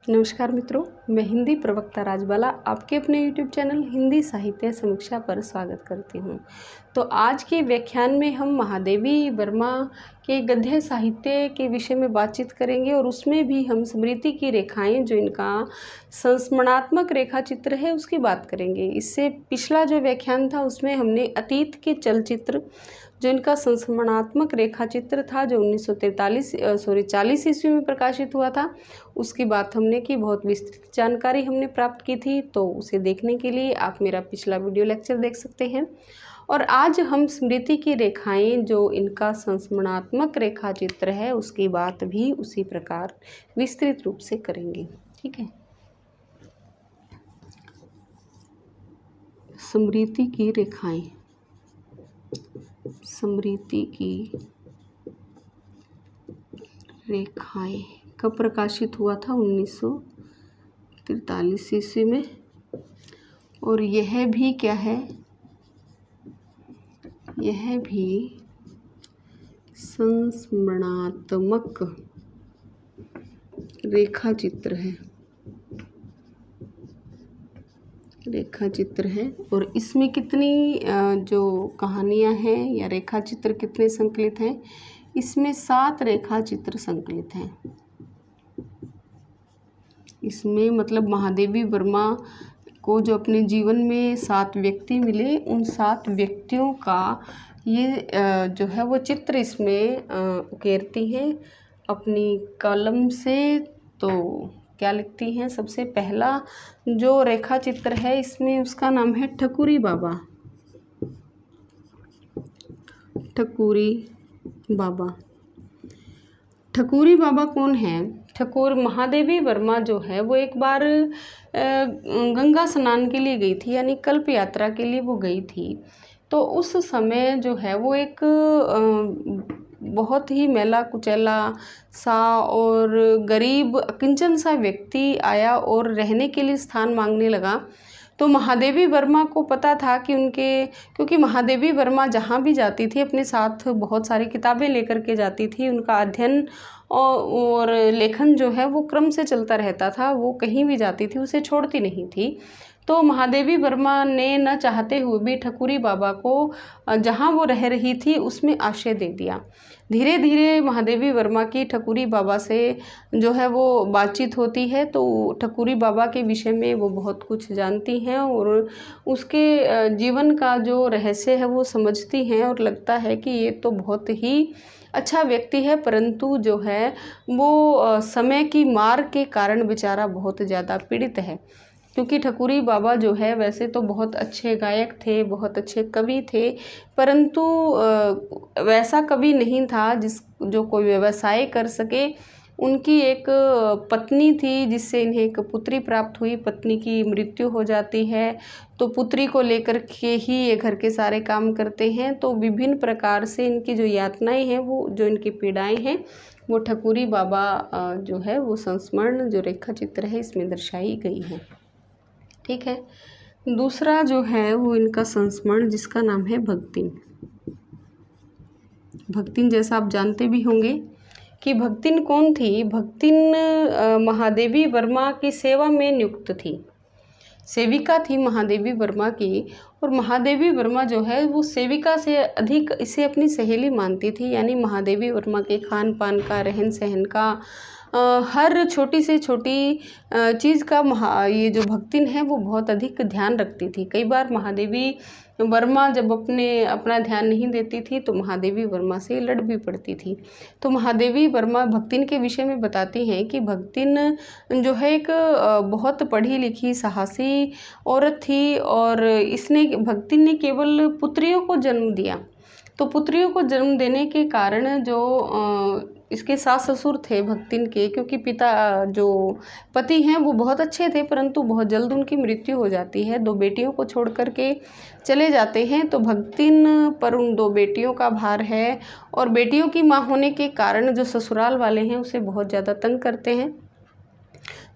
नमस्कार मित्रों, मैं हिंदी प्रवक्ता राजबाला आपके अपने YouTube चैनल हिंदी साहित्य समीक्षा पर स्वागत करती हूँ। तो आज के व्याख्यान में हम महादेवी वर्मा के गद्य साहित्य के विषय में बातचीत करेंगे और उसमें भी हम स्मृति की रेखाएं, जो इनका संस्मरणात्मक रेखा चित्र है, उसकी बात करेंगे। इससे पिछला जो व्याख्यान था उसमें हमने अतीत के चलचित्र, जो इनका संस्मरणात्मक रेखा चित्र था, जो 1940 ईस्वी में प्रकाशित हुआ था, उसकी बात हमने की। बहुत विस्तृत जानकारी हमने प्राप्त की थी, तो उसे देखने के लिए आप मेरा पिछला वीडियो लेक्चर देख सकते हैं। और आज हम स्मृति की रेखाएं, जो इनका संस्मरणात्मक रेखा चित्र है, उसकी बात भी उसी प्रकार विस्तृत रूप से करेंगे। ठीक है, स्मृति की रेखाएं। स्मृति की रेखाएं कब प्रकाशित हुआ था? 1943 ईस्वी में। और यह भी क्या है? यह भी संस्मरणात्मक रेखा चित्र है। रेखा चित्र है और इसमें कितनी जो कहानियां हैं या रेखा चित्र कितने संकलित हैं? इसमें 7 रेखा चित्र संकलित हैं। इसमें मतलब महादेवी वर्मा को जो अपने जीवन में 7 व्यक्ति मिले, उन 7 व्यक्तियों का ये जो है वो चित्र इसमें उकेरती हैं अपनी कलम से। तो क्या लिखती हैं? सबसे पहला जो रेखा चित्र है इसमें, उसका नाम है ठकुरी बाबा। ठकुरी बाबा। ठकुरी बाबा कौन है? महादेवी वर्मा जो है वो एक बार गंगा स्नान के लिए गई थी, यानी कल्प यात्रा के लिए वो गई थी। तो उस समय जो है वो एक बहुत ही मैला कुचैला सा और गरीब अकिंचन सा व्यक्ति आया और रहने के लिए स्थान मांगने लगा। तो महादेवी वर्मा को पता था कि क्योंकि महादेवी वर्मा जहाँ भी जाती थी अपने साथ बहुत सारी किताबें लेकर के जाती थी। उनका अध्ययन और लेखन जो है वो क्रम से चलता रहता था। वो कहीं भी जाती थी उसे छोड़ती नहीं थी। तो महादेवी वर्मा ने न चाहते हुए भी ठकुरी बाबा को जहाँ वो रह रही थी उसमें आश्रय दे दिया। धीरे धीरे महादेवी वर्मा की ठकुरी बाबा से जो है वो बातचीत होती है। तो ठकुरी बाबा के विषय में वो बहुत कुछ जानती हैं और उसके जीवन का जो रहस्य है वो समझती हैं और लगता है कि ये तो बहुत ही अच्छा व्यक्ति है, परंतु जो है वो समय की मार के कारण बेचारा बहुत ज़्यादा पीड़ित है। क्योंकि ठकुरी बाबा जो है वैसे तो बहुत अच्छे गायक थे, बहुत अच्छे कवि थे, परंतु वैसा कवि नहीं था जो कोई व्यवसाय कर सके। उनकी एक पत्नी थी जिससे इन्हें एक पुत्री प्राप्त हुई। पत्नी की मृत्यु हो जाती है तो पुत्री को लेकर के ही ये घर के सारे काम करते हैं। तो विभिन्न प्रकार से इनकी जो यातनाएं हैं, वो जो इनकी पीड़ाएं हैं, वो ठकुरी बाबा जो है वो संस्मरण जो रेखा चित्र है इसमें दर्शाई गई है। ठीक है, दूसरा जो है वो इनका संस्मरण, जिसका नाम है भक्तिन। भक्तिन जैसा आप जानते भी होंगे कि भक्तिन कौन थी। भक्तिन महादेवी वर्मा की सेवा में नियुक्त थी, सेविका थी महादेवी वर्मा की। और महादेवी वर्मा जो है वो सेविका से अधिक इसे अपनी सहेली मानती थी। यानी महादेवी वर्मा के खान पान का, रहन सहन का, हर छोटी से छोटी चीज़ का ये जो भक्तिन है वो बहुत अधिक ध्यान रखती थी। कई बार महादेवी वर्मा जब अपना ध्यान नहीं देती थी तो महादेवी वर्मा से लड़ भी पड़ती थी। तो महादेवी वर्मा भक्तिन के विषय में बताती हैं कि भक्तिन जो है एक बहुत पढ़ी लिखी साहसी औरत थी और भक्तिन ने केवल पुत्रियों को जन्म दिया। तो पुत्रियों को जन्म देने के कारण जो इसके सास ससुर थे भक्तिन के, क्योंकि जो पति हैं वो बहुत अच्छे थे, परंतु बहुत जल्द उनकी मृत्यु हो जाती है। 2 बेटियों को छोड़ करके चले जाते हैं। तो भक्तिन पर उन 2 बेटियों का भार है और बेटियों की माँ होने के कारण जो ससुराल वाले हैं उसे बहुत ज़्यादा तंग करते हैं।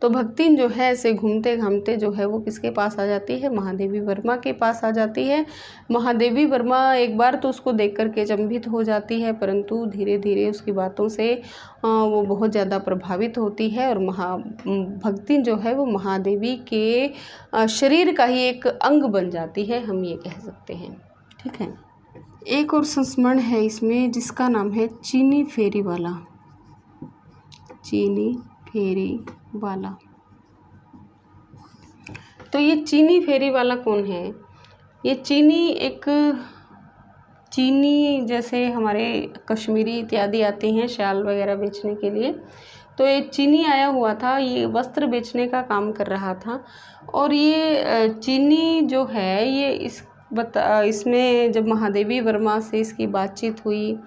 तो भक्तिन जो है ऐसे घूमते घामते जो है वो किसके पास आ जाती है, महादेवी वर्मा के पास आ जाती है। महादेवी वर्मा एक बार तो उसको देख कर के अचंभित हो जाती है, परंतु धीरे धीरे उसकी बातों से वो बहुत ज़्यादा प्रभावित होती है और भक्तिन जो है वो महादेवी के शरीर का ही एक अंग बन जाती है, हम ये कह सकते हैं। ठीक है। एक और संस्मरण है इसमें जिसका नाम है चीनी फेरी वाला। चीनी फेरी वाला। तो ये चीनी फेरी वाला कौन है? ये चीनी जैसे हमारे कश्मीरी इत्यादि आते हैं शाल वगैरह बेचने के लिए, तो ये चीनी आया हुआ था, ये वस्त्र बेचने का काम कर रहा था। और ये चीनी जो है ये इसमें जब महादेवी वर्मा से इसकी बातचीत हुई,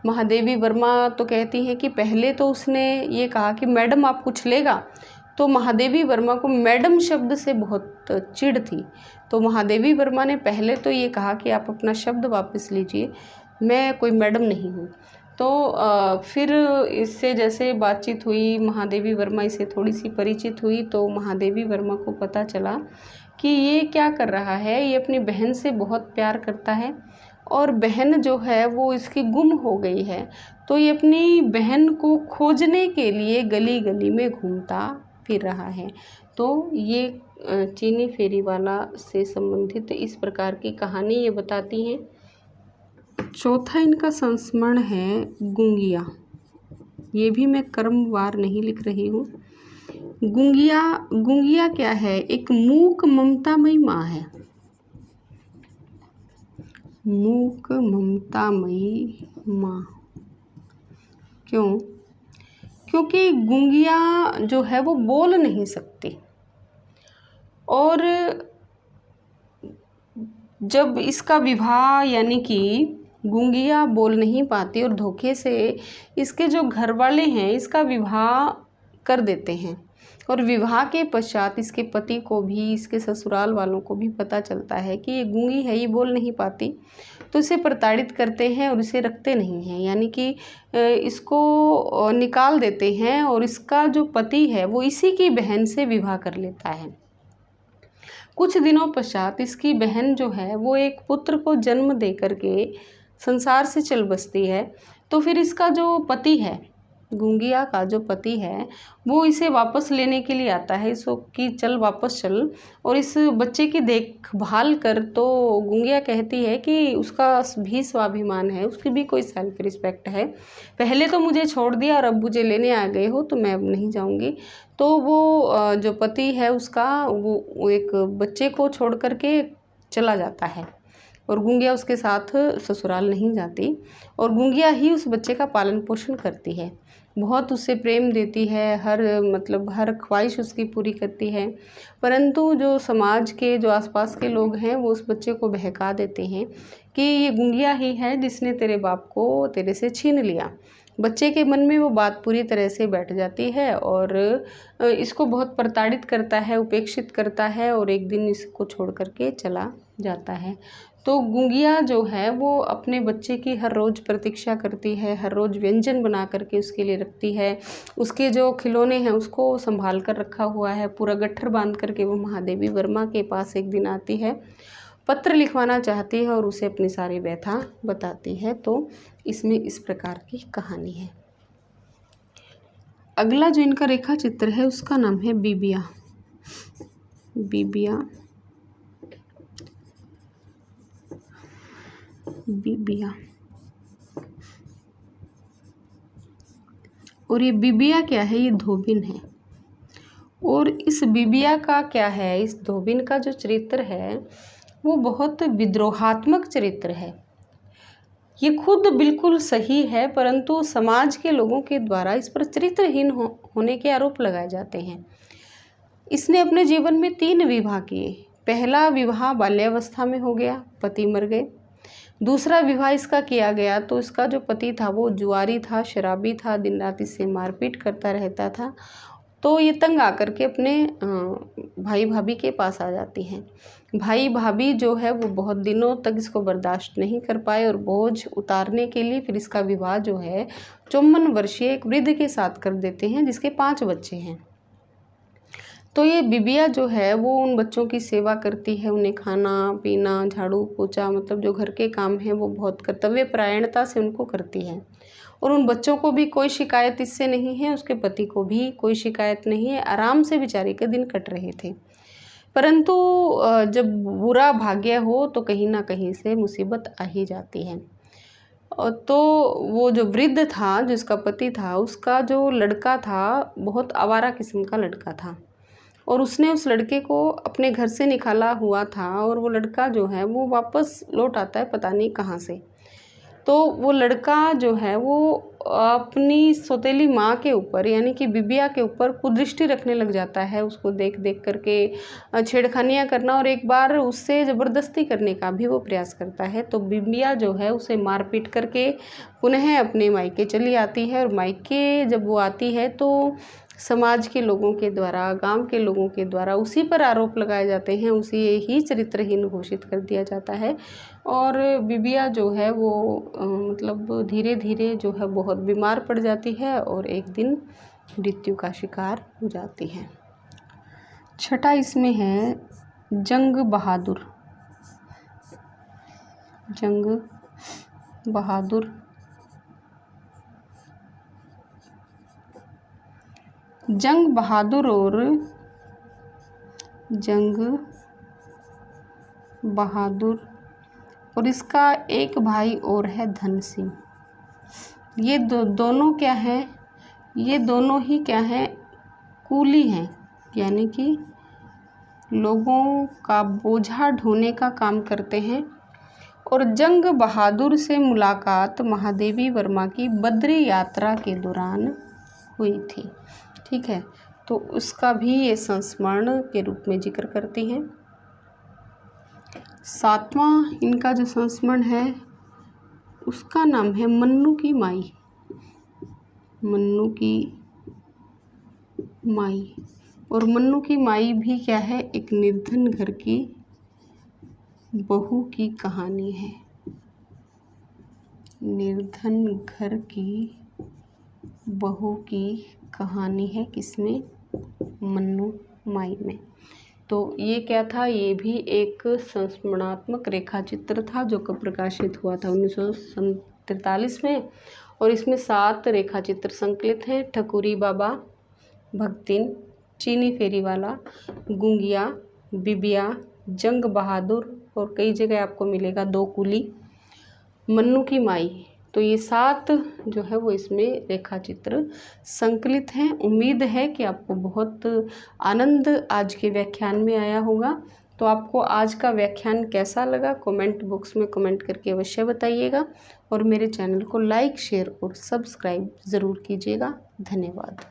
महादेवी वर्मा तो कहती हैं कि पहले तो उसने ये कहा कि मैडम आप कुछ लेगा, तो महादेवी वर्मा को मैडम शब्द से बहुत चिढ़ थी। तो महादेवी वर्मा ने पहले तो ये कहा कि आप अपना शब्द वापस लीजिए, मैं कोई मैडम नहीं हूँ। तो फिर इससे जैसे बातचीत हुई, महादेवी वर्मा इससे थोड़ी सी परिचित हुई, तो महादेवी वर्मा को पता चला कि ये क्या कर रहा है, ये अपनी बहन से बहुत प्यार करता है और बहन जो है वो इसकी गुम हो गई है। तो ये अपनी बहन को खोजने के लिए गली गली में घूमता फिर रहा है। तो ये चीनी फेरी वाला से संबंधित इस प्रकार की कहानी ये बताती हैं। चौथा इनका संस्मरण है गुंगिया। ये भी मैं क्रमवार नहीं लिख रही हूँ। गुंगिया क्या है? एक मूक ममतामयी माँ है। मूक ममतामयी माँ। क्यों? क्योंकि गुंगिया जो है वो बोल नहीं सकती, और जब इसका विवाह, यानी कि गुंगिया बोल नहीं पाती और धोखे से इसके जो घर वाले हैं इसका विवाह कर देते हैं, और विवाह के पश्चात इसके पति को भी, इसके ससुराल वालों को भी पता चलता है कि ये गूंगी है, ये बोल नहीं पाती, तो इसे प्रताड़ित करते हैं और इसे रखते नहीं हैं, यानी कि इसको निकाल देते हैं। और इसका जो पति है वो इसी की बहन से विवाह कर लेता है। कुछ दिनों पश्चात इसकी बहन जो है वो एक पुत्र को जन्म दे करके संसार से चल बसती है। तो फिर इसका जो पति है, गुंगिया का जो पति है, वो इसे वापस लेने के लिए आता है, इसको कि चल वापस चल और इस बच्चे की देखभाल कर। तो गुंगिया कहती है कि उसका भी स्वाभिमान है, उसकी भी कोई सेल्फ रिस्पेक्ट है, पहले तो मुझे छोड़ दिया और अब मुझे लेने आ गए हो, तो मैं अब नहीं जाऊंगी। तो वो जो पति है उसका, वो एक बच्चे को छोड़ करके चला जाता है और गुंगिया उसके साथ ससुराल नहीं जाती, और गुंगिया ही उस बच्चे का पालन पोषण करती है, बहुत उससे प्रेम देती है, हर ख्वाहिश उसकी पूरी करती है। परंतु जो समाज के, जो आसपास के लोग हैं, वो उस बच्चे को बहका देते हैं कि ये गुंगिया ही है जिसने तेरे बाप को तेरे से छीन लिया। बच्चे के मन में वो बात पूरी तरह से बैठ जाती है और इसको बहुत प्रताड़ित करता है, उपेक्षित करता है, और एक दिन इसको छोड़ करके चला जाता है। तो गुंगिया जो है वो अपने बच्चे की हर रोज़ प्रतीक्षा करती है, हर रोज़ व्यंजन बना करके उसके लिए रखती है, उसके जो खिलौने हैं उसको संभाल कर रखा हुआ है, पूरा गट्ठर बांध करके वो महादेवी वर्मा के पास एक दिन आती है, पत्र लिखवाना चाहती है और उसे अपनी सारी व्यथा बताती है। तो इसमें इस प्रकार की कहानी है। अगला जो इनका रेखा चित्र है उसका नाम है बीबिया। बीबिया बीबिया और ये बीबिया क्या है? ये धोबिन है। और इस बीबिया का क्या है, इस धोबिन का जो चरित्र है वो बहुत विद्रोहात्मक चरित्र है। ये खुद बिल्कुल सही है, परंतु समाज के लोगों के द्वारा इस पर चरित्रहीन होने के आरोप लगाए जाते हैं। इसने अपने जीवन में 3 विवाह किए। पहला विवाह बाल्यावस्था में हो गया, पति मर गए। दूसरा विवाह इसका किया गया तो इसका जो पति था वो जुआरी था, शराबी था, दिन रात इससे मारपीट करता रहता था। तो ये तंग आकर के अपने भाई भाभी के पास आ जाती हैं। भाई भाभी जो है वो बहुत दिनों तक इसको बर्दाश्त नहीं कर पाए और बोझ उतारने के लिए फिर इसका विवाह जो है 54 वर्षीय एक वृद्ध के साथ कर देते हैं जिसके 5 बच्चे हैं। तो ये बिबिया जो है वो उन बच्चों की सेवा करती है, उन्हें खाना पीना, झाड़ू पोछा, मतलब जो घर के काम हैं वो बहुत कर्तव्य परायणता से उनको करती है। और उन बच्चों को भी कोई शिकायत इससे नहीं है, उसके पति को भी कोई शिकायत नहीं है, आराम से बेचारी के दिन कट रहे थे। परंतु जब बुरा भाग्य हो तो कहीं ना कहीं से मुसीबत आ ही जाती है। तो वो जो वृद्ध था, जिसका पति था, उसका जो लड़का था बहुत आवारा किस्म का लड़का था, और उसने उस लड़के को अपने घर से निकाला हुआ था, और वो लड़का जो है वो वापस लौट आता है पता नहीं कहाँ से। तो वो लड़का जो है वो अपनी सौतेली माँ के ऊपर यानी कि बिबिया के ऊपर कुदृष्टि रखने लग जाता है, उसको देख देख करके छेड़खानियाँ करना, और एक बार उससे ज़बरदस्ती करने का भी वो प्रयास करता है। तो बिबिया जो है उसे मार पीट करके पुनः अपने मायके चली आती है, और मायके जब वो आती है तो समाज के लोगों के द्वारा, गांव के लोगों के द्वारा उसी पर आरोप लगाए जाते हैं, उसी ही चरित्रहीन घोषित कर दिया जाता है। और बिबिया जो है वो मतलब धीरे धीरे जो है बहुत बीमार पड़ जाती है और एक दिन मृत्यु का शिकार हो जाती है। छठा इसमें है जंग बहादुर। जंग बहादुर जंग बहादुर और जंग बहादुर और इसका एक भाई और है धन सिंह। ये दोनों क्या हैं? ये दोनों ही क्या हैं? कूली हैं, यानी कि लोगों का बोझा ढोने का काम करते हैं। और जंग बहादुर से मुलाकात महादेवी वर्मा की बद्री यात्रा के दौरान हुई थी। ठीक है, तो उसका भी ये संस्मरण के रूप में जिक्र करती हैं। सातवां इनका जो संस्मरण है उसका नाम है मन्नू की माई। मन्नू की माई। और मन्नू की माई भी क्या है? एक निर्धन घर की बहू की कहानी है। निर्धन घर की बहू की कहानी है किसमें? मन्नू माई में। तो ये क्या था? ये भी एक संस्मरणात्मक रेखा चित्र था जो कब प्रकाशित हुआ था 1943 में। और इसमें 7 रेखा चित्र संकलित हैं। ठकुरी बाबा, भक्तिन, चीनी फेरीवाला, गुंगिया, बिबिया, जंग बहादुर और कई जगह आपको मिलेगा 2 कूली, मन्नू की माई। तो ये 7 जो है वो इसमें रेखा चित्र संकलित हैं। उम्मीद है कि आपको बहुत आनंद आज के व्याख्यान में आया होगा। तो आपको आज का व्याख्यान कैसा लगा कमेंट बॉक्स में कमेंट करके अवश्य बताइएगा, और मेरे चैनल को लाइक, शेयर और सब्सक्राइब ज़रूर कीजिएगा। धन्यवाद।